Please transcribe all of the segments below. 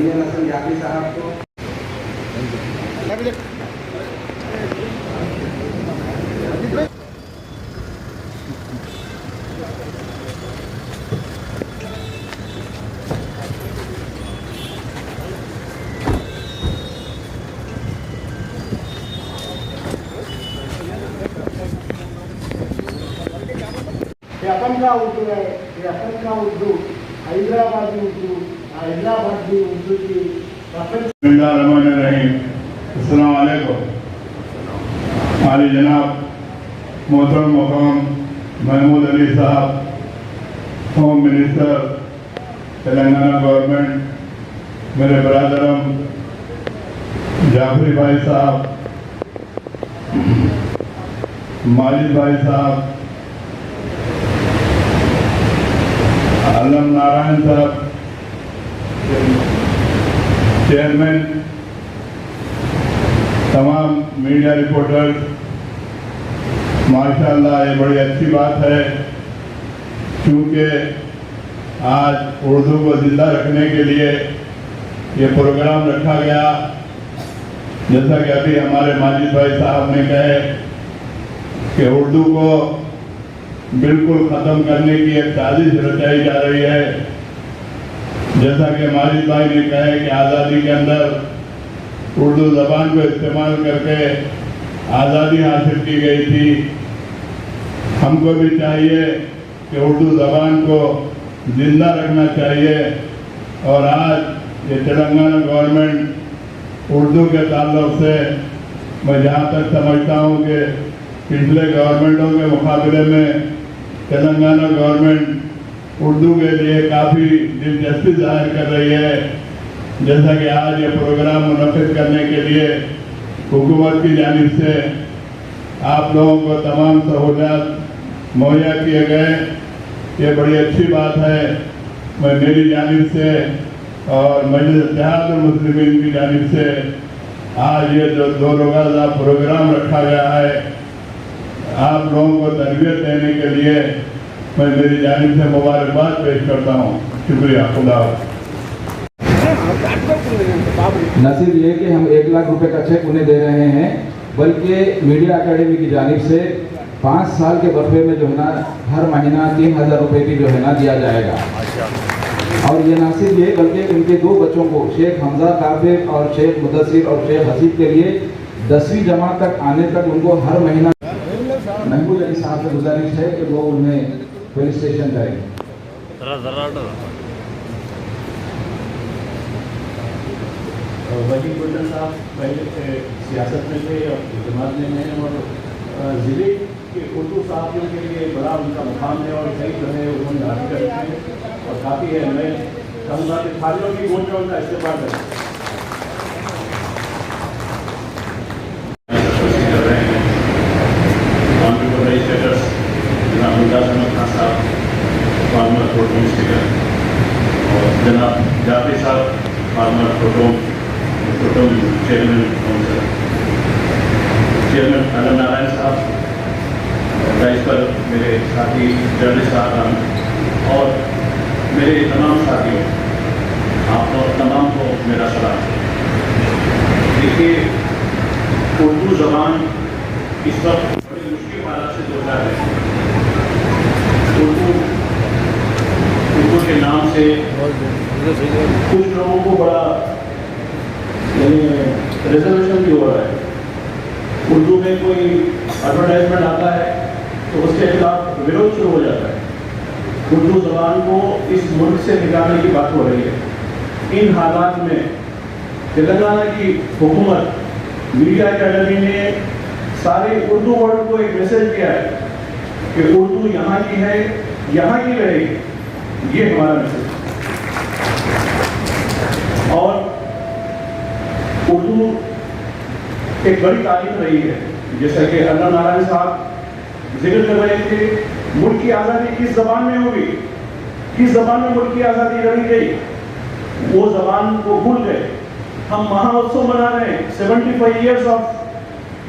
मोहम्मद हसन याकी साहब को అసంగా ఉంటున్నాయి. ఈ అసంగా ఉంటూ హైదరాబాద్ ఉంటూ ఆ హైదరాబాద్ ఉంటూకి अस्सलाम वालेकुम। आली जनाब मोहतरम मुकाम महमूद अली साहब, होम मिनिस्टर तेलंगाना गवर्नमेंट, मेरे बरादरम जाफरी भाई साहब, माजिद भाई साहब, आलम नारायण साहब, चेयरमैन, तमाम मीडिया रिपोर्टर्स, माशाअल्लाह ये बड़ी अच्छी बात है क्योंकि आज उर्दू को जिंदा रखने के लिए ये प्रोग्राम रखा गया। जैसा कि अभी हमारे माजिद भाई साहब ने कहे कि उर्दू को बिल्कुल ख़त्म करने की एक साजिश रचाई जा रही है। जैसा कि माजिद भाई ने कहा कि आज़ादी के अंदर उर्दू ज़बान को इस्तेमाल करके आज़ादी हासिल की गई थी। हमको भी चाहिए कि उर्दू ज़बान को ज़िंदा रखना चाहिए। और आज ये तेलंगाना गवर्नमेंट उर्दू के ताल्लुक़ से मैं जहाँ तक समझता हूँ कि पिछले गवर्नमेंटों के मुकाबले में तेलंगाना गवर्नमेंट उर्दू के लिए काफ़ी दिलचस्पी जाहिर कर रही है। जैसा कि आज ये प्रोग्राम मुनक़िद करने के लिए हुकूमत की जानिब से आप लोगों को तमाम सहूलियात मुहैया किए गए, ये बड़ी अच्छी बात है। मैं मेरी जानिब से और मजलिस इत्तेहादुल मुस्लिमीन की जानिब से आज ये जो 2 रोज़ा प्रोग्राम रखा गया है, आप लोगों को तरबियत देने के लिए मैं मेरी जानिब से मुबारकबाद पेश करता हूँ। शुक्रिया। खुदा। न सिर्फ ये कि हम 1 लाख रुपए का चेक उन्हें दे रहे हैं, बल्कि मीडिया अकेडमी की जानिब से 5 साल के वक्फे में जो है ना हर महीना 3000 रुपए की जो है ना दिया जाएगा। और ये न सिर्फ ये बल्कि उनके 2 बच्चों को शेख हमजा काफिर और शेख मुदस्सिर और शेख हसीब के लिए 10वीं जमात तक आने तक उनको हर महीना महमूद अली साहब से गुजारिश है कि वो उन्हें पुलिस स्टेशन करें। वही गुलशन साहब पहले सियासत में थे और जमात में हैं और ज़िले के उर्दू साथियों के लिए बड़ा उनका मुकाम है और सही जो है उन्होंने हासिल कर रखे हैं और काफ़ी है। मैं कहूँगा कि खालियों की वोट में उनका इस्तेमाल करें। जनाब जाफरी साहब फार्मर प्रोटोम चेयरमैन आलम नारायण साहब, राइस पर मेरे साथी जर्नलिस्ट साहब और मेरे तमाम साथियों, आप लोग तमाम को मेरा सलाम। देखिए, उर्दू ज़बान इस वक्त बड़ी मुश्किल हालात से जुड़ा है। उर्दू के नाम से कुछ लोगों को बड़ा रिजर्वेशन भी हो रहा है। उर्दू में कोई एडवर्टाइजमेंट आता है तो उसके खिलाफ विरोध शुरू हो जाता है। उर्दू ज़बान को इस मुल्क से निकालने की बात हो रही है। इन हालात में तेलंगाना की हुकूमत मीडिया अकेडमी ने सारे उर्दू वर्ल्ड को एक मैसेज दिया है कि उर्दू यहाँ की है, यहाँ की रहेगी। ये हमारा मैसेज। और उर्दू एक बड़ी तारीफ रही है। जैसा कि आलम नारायण साहब जिक्र कर रहे थे, मुल्क की आज़ादी किस ज़बान में होगी, किस ज़बान में मुल्क की आज़ादी रही गई, वो ज़बान को भूल गए। हम महाउत्सव मना रहे हैं, 75 ईयर्स ऑफ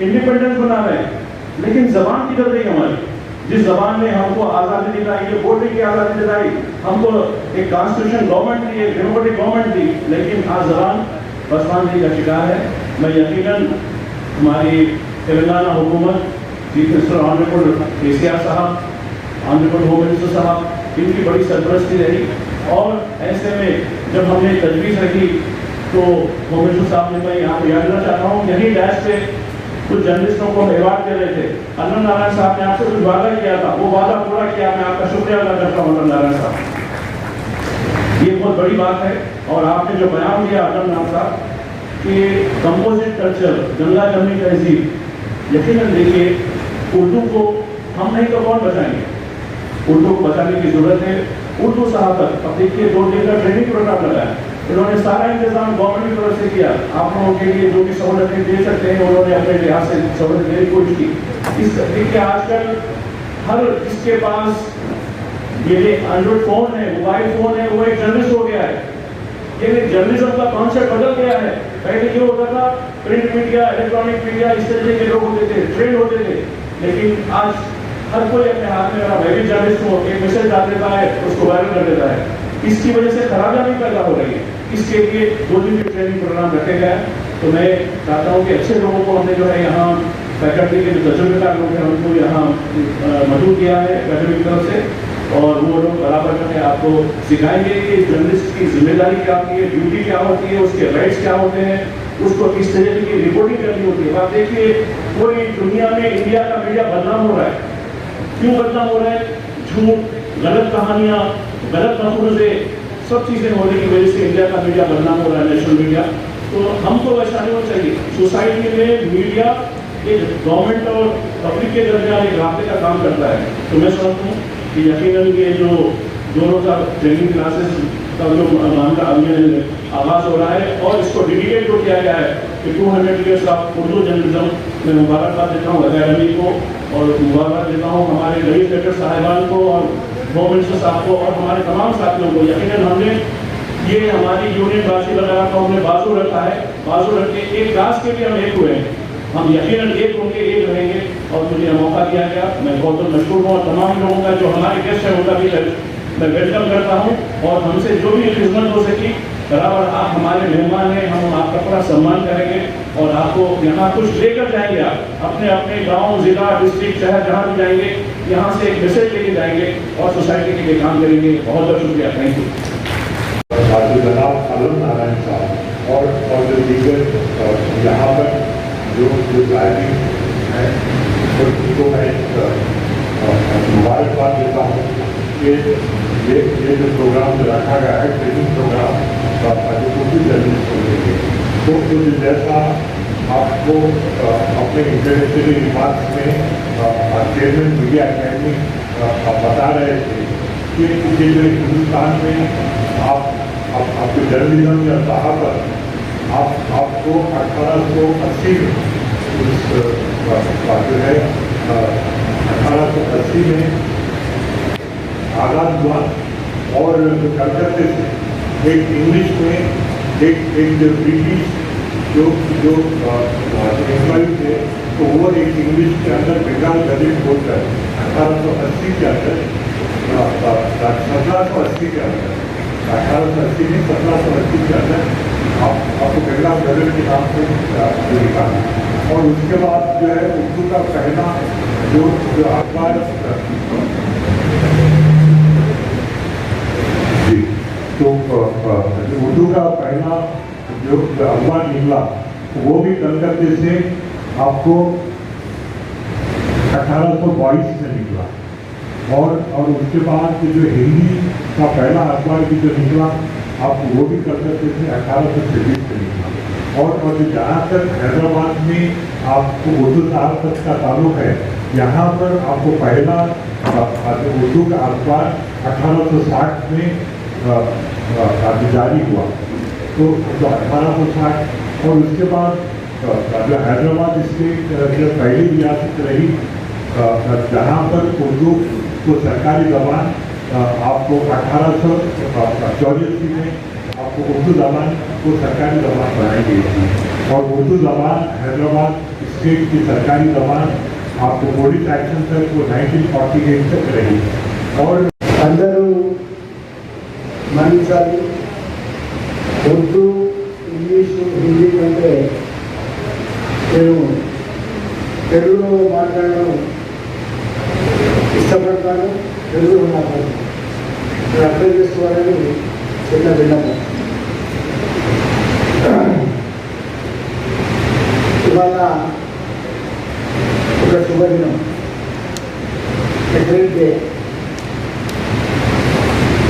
इंडिपेंडेंस मना रहे हैं, लेकिन ज़बान किधर गई हमारी? जिस जबान ने हमको आज़ादी दिलाई, ये बोलने की आज़ादी दिलाई, हमको एक कॉन्स्टिट्यूशन गवर्नमेंट दी, एक डेमोक्रेटिक गवर्नमेंट दी, लेकिन आज जबान बसमानदी का शिकार है। मैं यकीनन हमारी तेलंगाना हुकूमत, चीफ मिनिस्टर ऑनरेबल केसीआर साहब, ऑनरेबल होम मिनिस्टर साहब, इनकी बड़ी सरपरस्ती रही और ऐसे में जब हमने तजवीज़ रखी तो होम मिनिस्टर साहब ने, मैं यहाँ पर याद करना चाहता हूँ, यही डैश पे कुछ जर्नलिस्टों को अवार्ड दे रहे थे। अनंत नारायण साहब ने आपसे कुछ वादा किया था, वो वादा पूरा किया। मैं आपका शुक्रिया अदा करता हूँ अनंत नारायण साहब, ये बहुत बड़ी बात है। और आपने जो बयान दिया अनंत नारायण साहब कि कंपोजिट कल्चर, गंगा जमनी तहजीब, यकीनन देखिए उर्दू को हम नहीं तो कौन बचाएंगे, उर्दू को बचाने की जरूरत है। उर्दू सहाफत, अब देखिए 2 दिन का ट्रेनिंग प्रोग्राम लगाया, उन्होंने सारा इंतजाम गवर्नमेंट की तरफ से किया। आप लोगों के लिए जो भी सहूलतें दे सकते हैं उन्होंने अपने लिहाज से सहूलत देने की कोशिश की। इस देखिए आजकल हर जिसके पास ये एंड्रॉइड फोन है, मोबाइल फोन है, वो एक जर्नलिस्ट हो गया है। ये जर्नलिज्म का कॉन्सेप्ट बदल गया है। पहले ये होता था प्रिंट मीडिया, इलेक्ट्रॉनिक मीडिया, इस तरह के लोग होते थे, ट्रेंड होते थे, लेकिन आज हर कोई अपने हाथ में, अगर मैं भी जर्नलिस्ट हूँ, एक मैसेज डाल देता है, उसको वायरल कर देता है। इसकी वजह से खराबियां भी पैदा हो रही है। इसके लिए 2 दिन के ट्रेनिंग प्रोग्राम रखे गए। तो मैं चाहता हूँ कि अच्छे लोगों को हमने जो है यहाँ फैकल्टी के जो तजुर्बेकार लोग हैं उनको यहाँ मौजूद किया है फैकल्टी की तरफ से, और वो लोग बराबर जो है आपको सिखाएंगे कि जर्नलिस्ट की जिम्मेदारी क्या होती है, ड्यूटी क्या होती है, उसके राइट्स क्या होते हैं, उसको किस तरीके की रिपोर्टिंग करनी होती है। आप देखिए पूरी दुनिया में इंडिया का मीडिया बदनाम हो रहा है। क्यों बदनाम हो रहा है? झूठ, गलत कहानियाँ, गलत मफरूज़े, सब चीज़ें होने की वजह से इंडिया का मीडिया बदनाम हो रहा है, नेशनल मीडिया। तो हमको वैसा नहीं होना चाहिए। सोसाइटी में मीडिया एक गवर्नमेंट और पब्लिक के दरमियान एक रास्ते का काम करता है। तो मैं समझता हूँ कि यकीनन ये जो 2 रोज़ा ट्रेनिंग क्लासेस का जो मामला आगाज़ हो रहा है और इसको डेडिकेट जो किया गया है कि 200 ईयर्स ऑफ उर्दू जर्नलिज्म, मैं मुबारकबाद देता हूँ अकादमी को और मुबारकबाद देता हूँ हमारे नई सेक्रेटरी साहिबान को और होम मिनिस्टर साहब को और हमारे तमाम साथियों को। यकीनन हमने ये हमारी यूनियन बाजी वगैरह को हमने बाजू रखा है, बाजू रख के एक क्लास के भी हम एक हुए हैं। हम यकीनन एक होंगे, एक रहेंगे और मुझे मौका दिया गया, मैं बहुत बहुत मशहूर हूँ। और तमाम लोगों का जो हमारे गेस्ट हैं उनका भी मैं वेलकम करता हूँ और हमसे जो भी खिदमत हो सकी बराबर, आप हमारे मेहमान हैं, हम आपका पूरा सम्मान करेंगे और आपको यहाँ कुछ लेकर जाएंगे। आप अपने अपने गांव, जिला, डिस्ट्रिक्ट, शहर जहाँ भी जाएंगे यहाँ से एक मैसेज लेके जाएंगे और सोसाइटी के लिए काम करेंगे। बहुत बहुत शुक्रिया, थैंक यू। जनाब अनंत नारायण साहब और जो दीगर यहाँ पर जो ड्राइविंग है उनको मैं मुबारकबाद देता हूँ कि ये जो प्रोग्राम जो रखा गया है, ट्रेनिंग प्रोग्राम जो उर्दू जर्नलिस्ट को लेंगे, तो जैसा आपको अपने इंट्रोडक्टरी रिमार्क्स में चेयरमैन मीडिया अकेडमी बता रहे थे कि जो हिंदुस्तान में आपके जर्नलिज्म या सहाफत आपको 1880 जो है 1880 में आज़ाद हुआ और कलकत्ते से एक इंग्लिश में एक जो ब्रिटिश जो एम्प्लॉय थे तो वो एक इंग्लिश के अंदर बंगाल गजट बोलकर 1880 के अंदर 1780 के अंदर 1880 में 1780 के अंदर आपको बंगाल गजट के नाम से निकाला। और उसके बाद जो है उर्दू का पहला जो अखबार तो उर्दू का पहला जो अखबार निकला वो भी कलकत्ते से आपको 1822 में निकला और उसके बाद जो हिंदी का पहला अखबार भी जो निकला आपको वो भी कलकत्ते से 1826 में निकला। और जहाँ तक हैदराबाद में आपको उर्दू सहाफत का ताल्लुक है, यहाँ पर आपको पहला उर्दू का अखबार 1860 में जारी हुआ। तो 1860 और उसके बाद जो हैदराबाद स्टेट जो पहली रियासत रही जहाँ पर उर्दू को सरकारी जबान आपको 1884 में आपको उर्दू जबान को सरकारी जबान बनाई गई थी और उर्दू जबान हैदराबाद स्टेट की सरकारी जबान आपको पुलिस एक्शन तक वो 1948 तक रही और అందరూ మన్నించాలి. ఉర్దూ, ఇంగ్లీషు, హిందీ కంటే నేను తెలుగులో మాట్లాడడం ఇష్టపడతాను. తెలుగులో నాకు నేను అర్థం చేసుకోవాలని చిన్న విన్నపం. ఇవాళ ఒక శుభదినం, గ్రేట్ డే.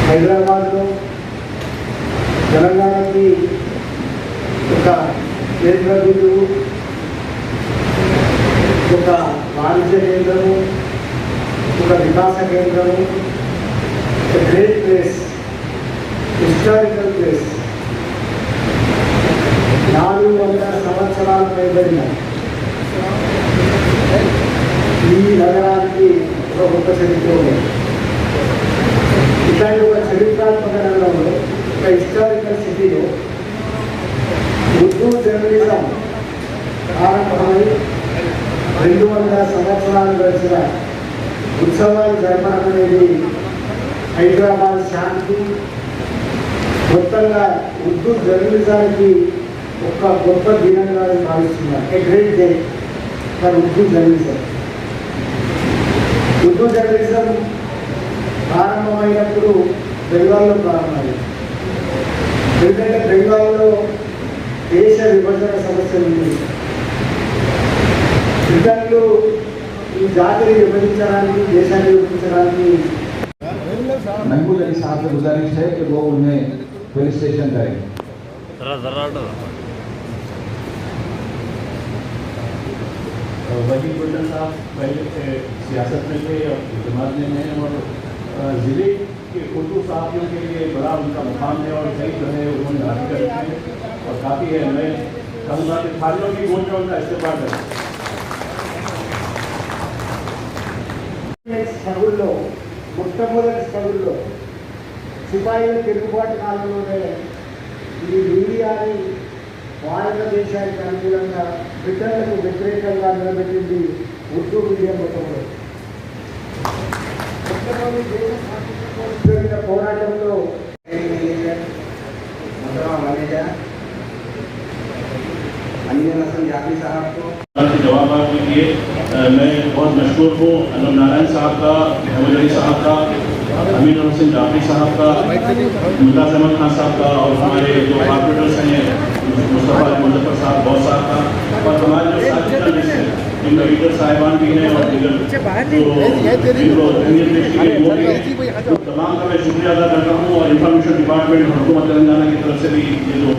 హైదరాబాద్లో తెలంగాణకి ఒక కేంద్ర బిందువు, ఒక వాణిజ్య కేంద్రము, ఒక వికాస కేంద్రము, గ్రేట్ ప్లేస్, హిస్టారికల్ ప్లేస్. 400 సంవత్సరాల పైబడిన ఈ నగరానికి ఒక గొప్ప చరిత్ర ఉంది. ఇట్లాంటి ఒక చరిత్రాత్మక నగరంలో, ఒక హిస్టారికల్ సిటీలో ఉర్దూ జర్నలిజం ప్రారంభమై 200 సంవత్సరాలు గడిచిన ఉత్సవాలు జరపడం అనేది హైదరాబాద్ శాంతి, మొత్తంగా ఉర్దూ జర్నలిజానికి ఒక గొప్ప దినంగా భావిస్తున్నారు. A great day for Urdu journalism. Urdu journalism ప్రారంభమైనప్పుడు బెంగాల్లో ప్రారంభమైంది. ఎందుకంటే బెంగాల్లో దేశ విభజన సమస్య ఉంది. బ్రిటన్లు ఈ జాతిని విభజించడానికి, దేశాన్ని విభజించడానికి महबूब अली साहब से गुजारिश है कि वो उन्हें पुलिस स्टेशन करें. वही गोल्डन साहब पहले सियासत में थे और जमात में हैं और ज़िले के उर्दू साथियों के लिए बड़ा उनका मुकाम है और सही जो है उन्होंने हासिल कर और काफ़ी है. मैं कहूँगा कि थालियों की गूंज में उनका इस्तेमाल करें. స్ట్రగుల్లో, మొట్టమొదటి స్ట్రగుల్లో సిపాయిల తిరుగుబాటు కాలంలోనే ఈ మీడియాని భారతదేశానికి అనుకూలంగా, బ్రిటన్లకు వ్యతిరేకంగా నిలబెట్టింది ఉర్దూ మీడియా మొత్తంలో. మొట్టమొదటి దేశ స్వాతంత్ర్యం కోసం జరిగిన పోరాటంలో जवाब के लिए मैं बहुत मशहूर हूँ अनम नारायण साहब का, मोहम्मद अली साहब का, अमीर हुसैन जाफरी साहब का, मुमताज़ अहमद खान साहब का और हमारे जो कॉर्पोरेटर्स हैं मुस्तफ़ा मुजफ्फर साहब बहुत साहब का और हमारे जो साथी जर्नलिस्ट हैं जिनमें लीडर साहिबान भी हैं और दीगर तो तमाम का मैं शुक्रिया अदा करता हूँ. और इंफॉर्मेशन डिपार्टमेंट और हुकूमत तेलंगाना की तरफ से भी ये जो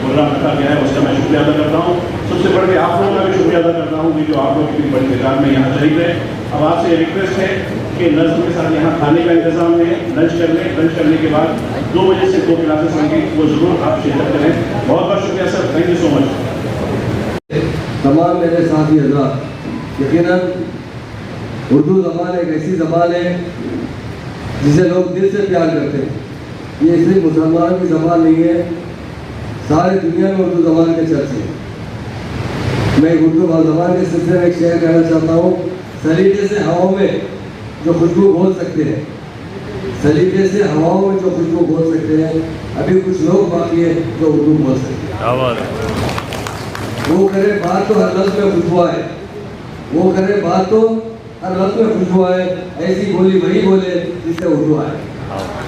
प्रोग्राम रखा गया है उसका मैं शुक्रिया अदा करता हूँ. सबसे बढ़ के आप लोगों का भी शुक्रिया अदा करता हूँ कि जो आप लोग इतनी बड़ी तादाद में यहाँ शरीक है. अब आपसे रिक्वेस्ट है कि लंच के साथ यहाँ खाने का इंतजाम है, लंच कर लें. लंच करने के बाद 2 बजे से 2 क्लासेस होंगी, वो ज़रूर आप शिरकत करें. बहुत बहुत शुक्रिया sir, thank you so much. तमाम मेरे साथी हज़रात, यकीनन उर्दू ज़बान एक ऐसी ज़बान है जिसे लोग दिल से प्यार करते हैं. ये सिर्फ मुसलमानों की ज़बान नहीं है, सारी दुनिया में उर्दू ज़बान के चर्चे हैं. मैं उर्दू ज़बान के सिलसिले में एक शेर कहना चाहता हूँ. सलीके से हवाओं में जो खुशबू बोल सकते हैं, सलीके से हवाओं में जो खुशबू बोल सकते हैं, अभी कुछ लोग बाकी है जो उर्दू बोल सकते हैं. वो करे बात तो हर लफ्ज़ में खुशबू आए, वो करे बात तो हर लफ्ज़ में खुशबू आए. ऐसी बोली वही बोले जिससे उर्दू आए.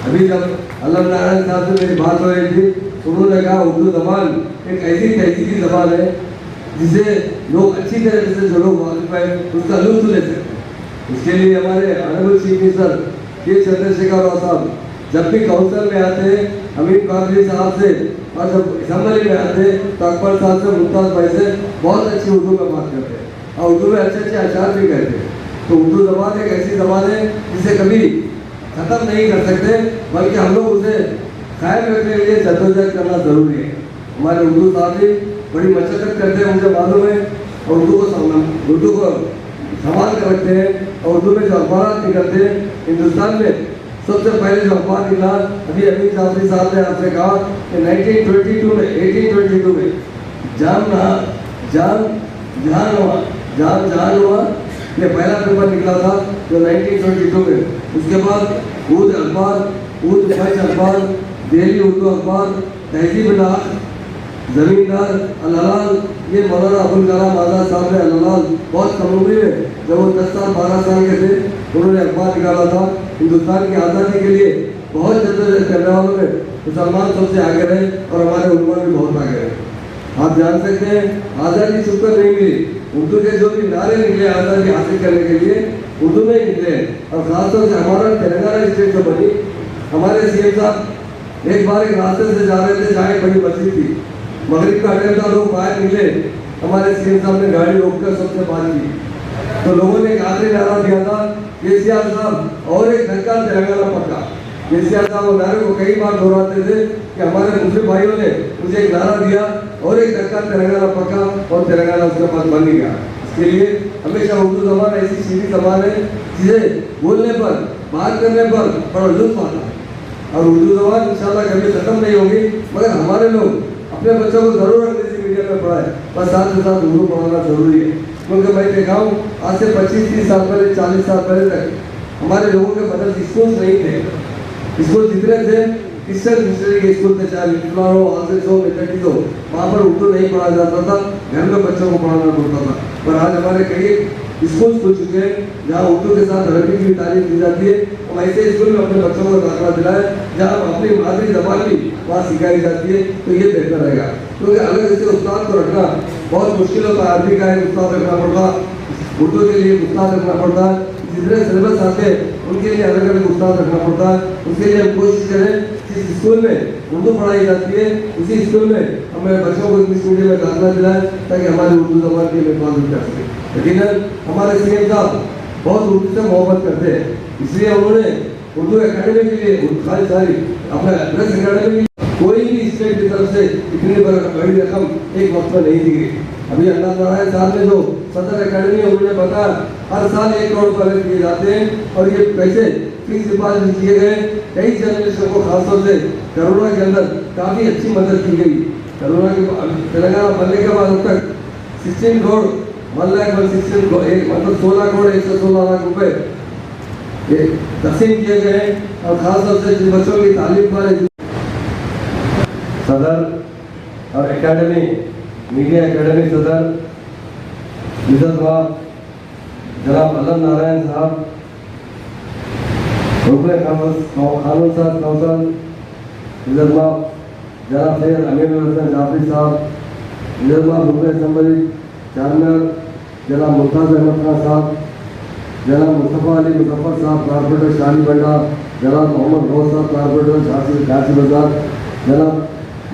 अभी जब अल्लाह नारायण साहब से मेरी बात हो रही थी, उन्होंने कहा उर्दू ज़बान एक ऐसी तहजीबी ज़बान है जिसे लोग अच्छी तरह से, जो लोग वाकिफ है उसका लुत्फ़ ले सकते हैं. इसके लिए हमारे ऑनरेबल चीफ मिनिस्टर के चंद्रशेखर राव साहब जब भी काउंसिल में आते हैं, अमीर कादरी साहब से, और जब असम्बली में आते हैं तो अकबर साहब से, मुमताज़ भाई से बहुत अच्छी उर्दू में बात करते हैं और उर्दू में अच्छे अच्छे अशार भी कहते हैं. तो उर्दू ज़बान एक ऐसी ज़बान है जिसे कभी ख़त्म नहीं कर सकते, बल्कि हम लोग उसे कायम रखने के लिए जद्दोजहद करना ज़रूरी है. हमारे उर्दू साथी बड़ी मशक्क़त करते हैं, मुझे मालूम है, और उर्दू को संभाल कर रखते हैं. और उर्दू में जो अखबार निकलते हैं, हिंदुस्तान में सबसे पहले जो अखबार निकला, अभी अमीर जाफरी साहब ने आपसे कहा कि 1822 में जान जहान हुआ ये पहला पेपर निकला था जो 1922 में। उसके बाद ऊद अखबार, ऊद फैज अखबार, दिल्ली उर्दू अखबार, तहजीब-उल-हक, जमींदार, अल-हलाल, ये मौलाना अबुल कलाम आज़ाद साहब ने अल-हलाल बहुत कम उम्र में, जब वो 10 साल 12 साल के थे, उन्होंने अखबार निकाला था। हिंदुस्तान की आज़ादी के लिए बहुत जद्दोजहद करने वालों में मुसलमान सबसे आगे रहे और हमारे उलमा भी बहुत आगे रहे। आप जान सकते हैं आज़ादी छुपकर नहीं मिली, उर्दू के जो भी नारे निकले आज़ादी हासिल करने के लिए उर्दू में निकले। और खासतौर से हमारा तेलंगाना स्टेट जो बनी, हमारे सीएम साहब एक बार एक रास्ते से जा रहे थे जहाँ एक बड़ी मस्जिद थी, मगरिब का टाइम था, लोग बाहर निकले, हमारे सीएम साहब ने गाड़ी रोककर सबसे बात की, तो लोगों ने एक आखिरी नारा दिया था, केसीआर साहब और एक धक्का तेलंगाना पक्का। केसीआर साहब वो नारे को कई बार दोहराते थे कि हमारे मुस्लिम भाइयों ने मुझे एक नारा दिया और एक धक्का तेलंगाना पक्का, और तेलंगाना उसके पास बन गया। इसके लिए हमेशा उर्दू जबान ऐसी सीधी जबान है जिसे बोलने पर, बात करने पर बड़ा लुत्फ आता है, और उर्दू जबान इंशाल्लाह कभी खत्म नहीं होगी। मगर हमारे लोग अपने बच्चों को जरूर अंग्रेजी मीडियम में पढ़ाए, पर साथ ही साथ उर्दू पढ़ाना जरूरी है। क्योंकि मैं देखा हूँ आज से 25-30 साल पहले, 40 साल पहले तक हमारे लोगों के मदद स्कूल नहीं थे। स्कूल जितने थे क्रिश्चियन मिशनरी के स्कूल थे, चाहे मिथुला हो, आंसर हो, मेथडिस्ट हो, वहाँ पर उर्दू नहीं पढ़ाया जाता था, घर में बच्चों को पढ़ाना पड़ता था। पर आज हमारे कई स्कूल खुल चुके हैं जहाँ उर्दू के साथ अरबी की तालीम दी जाती है। हम ऐसे स्कूल में अपने बच्चों को दाखिला दिलाए जहाँ अपनी मादरी जबान भी वहाँ सिखाई जाती है, तो ये बेहतर रहेगा। क्योंकि अलग से उस्ताद को रखना बहुत मुश्किल होता है, अरबी का एक उस्ताद रखना पड़ता, उर्दू के लिए उस्ताद रखना पड़ता है, जितने सिलेबस आते हैं उनके लिए अलग अलग उस्ताद रखना पड़ता है। उसके लिए हम कोशिश करें जिस स्कूल में उर्दू पढ़ाई जाती है उसी स्कूल में हमें बच्चों को इंग्लिश मीडियम में दाखिला दिलाएं ताकि हमारी उर्दू जबान की हिफाजत कर सके। लेकिन हमारे सीएम साहब बहुत उर्दू से मोहब्बत करते हैं, इसलिए उन्होंने उर्दू अकेडमी के लिए खाली सारी अपना प्रेस अकेडमी कोई भी स्टेट की तरफ से इतनी बड़ी रकम एक वक्त में नहीं दी गई। अभी अल्लाह नारायण साहब ने जो सदर अकेडमी है उन्होंने बताया हर साल 1 करोड़ रुपये दिए जाते हैं, और ये पैसे फिक्स डिपॉजिट किए गए। कई जर्नलिस्टों को खासतौर से कोरोना के अंदर काफ़ी अच्छी मदद की गई। कोरोना के तेलंगाना बनने के बाद अब तक 16 करोड़ 1,16,000 मतलब 16 करोड़ 116 लाख रुपए ये तकसीम किए गए। और खासतौर से जिन बच्चों की तालीम पर सदर और एकेडमी, मीडिया एकेडमी सदर इज्जतमाब जनाब अल्लाह नारायण साहब, रुकन कानून साहब कौंसल इज्जतमाब जनाब सैयद अमीरुल हसन जाफरी साहब, इज्जतमाब रुकन असम्बली चेयरमैन जनाब मुमताज़ अहमद खान साहब, जनाब मुस्तफ़ा अली मुजफ्फर साहब कॉर्पोरेटर शाही बंडा, जनाब मोहम्मद गौस साहब कॉर्पोरेटर झांसी बाजार, जनाब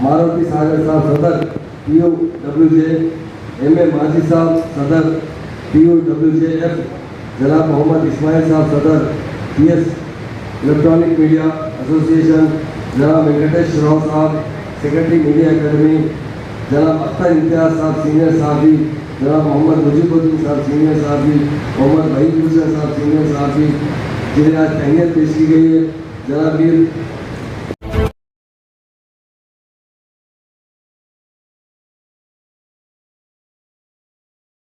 मारुति सागर साहब सदर PUWJ, MA माजी साहब सदर PUWJF, जनाब मोहम्मद इस्माइल साहब सदर PS इलेक्ट्रॉनिक मीडिया एसोसिएशन, जनाब वेंकटेश राव साहब सेक्रेटरी मीडिया अकेडमी, जनाब अख्तर इम्तियाज साहब सीनियर साहबी, जनाब मोहम्मद मुजीबुद्दीन साहब सीनियर साहबी, मोहम्मद वहीद हुसैन साहब सीनियर साहबी, जिन्हें आज तहनीत पेश की गई है। जनाब मीर